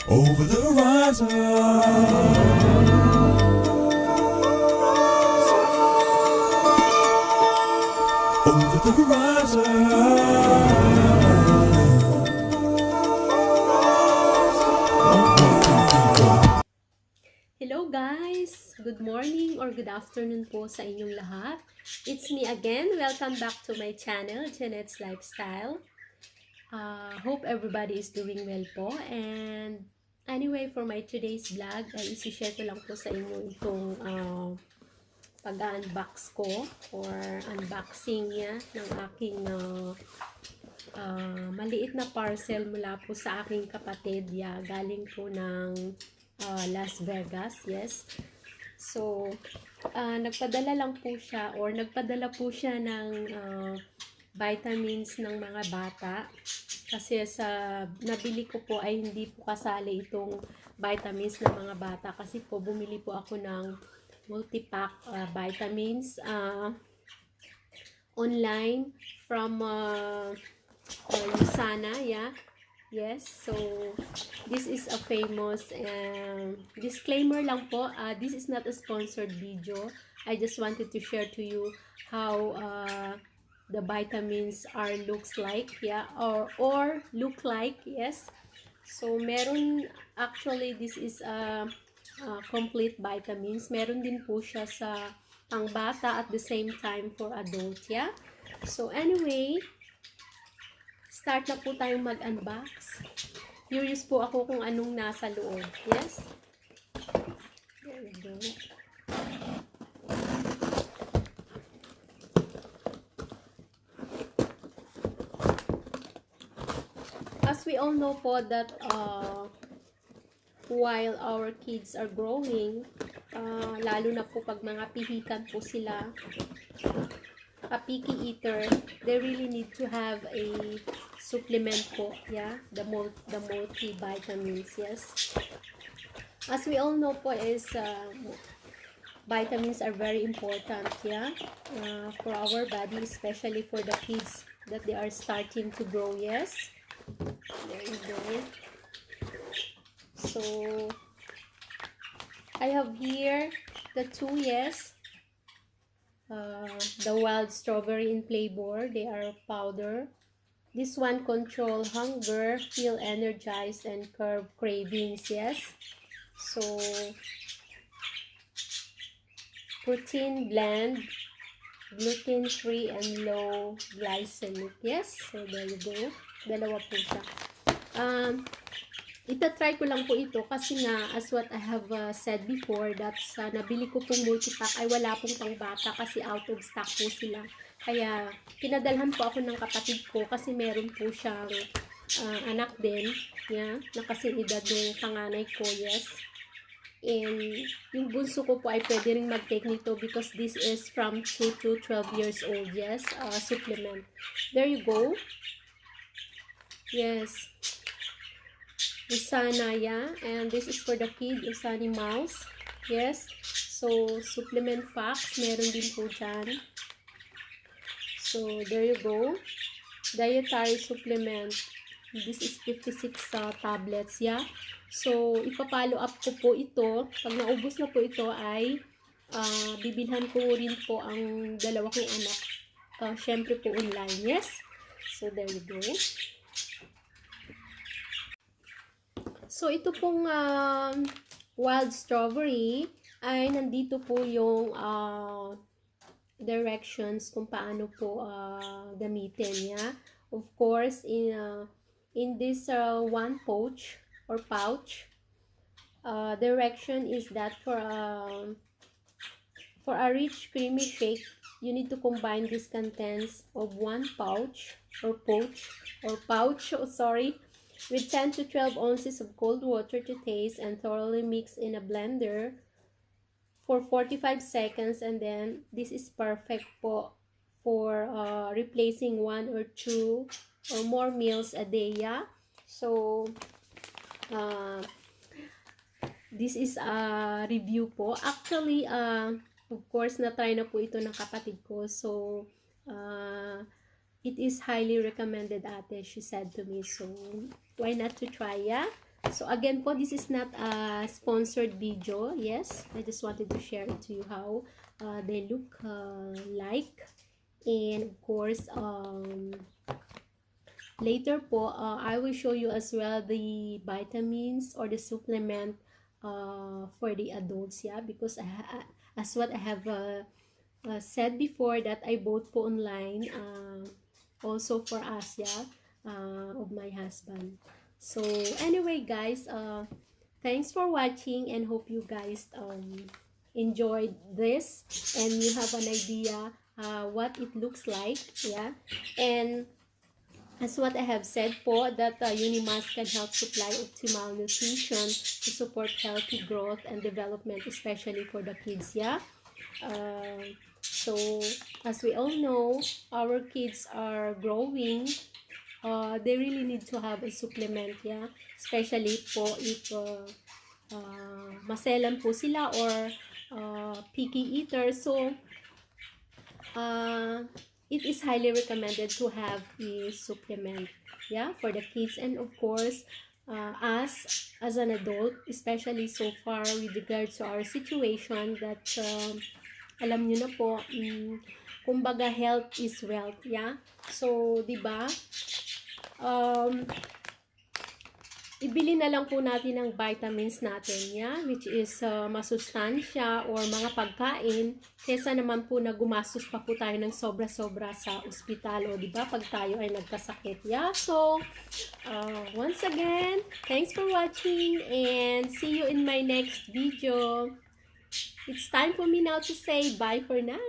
Over the horizon. Over the horizon. Hello guys! Good morning or good afternoon po sa inyong lahat. It's me again. Welcome back to my channel, Jeanette's Lifestyle. Hope everybody is doing well po. And anyway, for my today's vlog, ay isi-share ko lang po sa inyo itong pag-unbox ko or unboxing niya ng aking maliit na parcel mula po sa aking kapatid. Galing po ng Las Vegas, yes. So, nagpadala lang po siya or nagpadala po siya ng vitamins ng mga bata. Kasi sa nabili ko po ay hindi po kasali itong vitamins ng mga bata. Kasi po bumili po ako ng multi-pack vitamins online from Usana, yeah. Yes, so this is a famous disclaimer lang po, this is not a sponsored video. I just wanted to share to you how the vitamins are looks like, yeah, or look like, yes. So meron, actually this is a complete vitamins. Meron din po siya sa pangbata at the same time for adult, yeah. So anyway, start na po tayong mag-unbox. Curious po ako kung anong nasa loob. Yes? There we go. As we all know po that while our kids are growing, lalo na po pag mga pihikan po sila, a picky eater, they really need to have a supplement po, yeah, the multivitamins, yes. As we all know po is vitamins are very important, yeah, for our body, especially for the kids that they are starting to grow, yes. There you go. So I have here the two, yes. The wild strawberry in flavor, they are powder. This one control hunger, feel energized, and curb cravings, yes. So protein blend, gluten free and low glycemic, yes. So there you go, dalawa po siya. Itatry ko lang po ito kasi nga, as what I have said before, that nabili ko pong multipack ay wala pong pangbata kasi out of stock po sila. Kaya pinadalhan po ako ng kapatid ko kasi meron po siyang anak din, yeah, na kasing edad ng panganay ko, yes. And yung bunso ko po ay pwede rin mag-take nito because this is from 2 to 12 years old, yes, supplement. There you go. Yes. Usana, yeah, and this is for the kid, Usani mouse, yes. So supplement facts, meron din po dyan. So there you go, dietary supplement, this is 56 tablets, yeah. So ipapollow up ko po ito, pag naubos na po ito ay bibilhan ko rin po ang dalawa kong anak, syempre po online, yes. So there you go. So, ito pong wild strawberry ay nandito po yung directions kung paano po gamitin, yeah. Of course, in this one pouch or pouch, direction is that for a rich creamy shake, you need to combine these contents of one pouch, with 10 to 12 ounces of cold water to taste and thoroughly mix in a blender for 45 seconds, and then this is perfect po for replacing 1 or 2 or more meals a day, yeah. So this is a review po. Actually, of course, na-try na po ito ng kapatid ko. So it is highly recommended, ate, she said to me. So why not to try, yeah? So again po, this is not a sponsored video. Yes, I just wanted to share it to you how they look like. And of course, later po, I will show you as well the vitamins or the supplement for the adults, yeah, because as what I have said before, that I bought po online, also for us, yeah, of my husband. So anyway guys, thanks for watching, and hope you guys enjoyed this and you have an idea what it looks like, yeah. And as what I have said po, that Unimas can help supply optimal nutrition to support healthy growth and development, especially for the kids, yeah. So as we all know, our kids are growing. They really need to have a supplement, yeah. Especially po if maselan po sila or picky eater. So it is highly recommended to have a supplement, yeah, for the kids. And of course, us as an adult, especially so far with regards to our situation, that alam nyo na po, kumbaga health is wealth, yeah. So, di ba, ibili na lang po natin ang vitamins natin, yeah, which is masustansya or mga pagkain, kesa naman po na gumastos pa po tayo ng sobra-sobra sa ospital, o diba, pag tayo ay nagkasakit, yeah. So, once again, thanks for watching and see you in my next video. It's time for me now to say bye for now.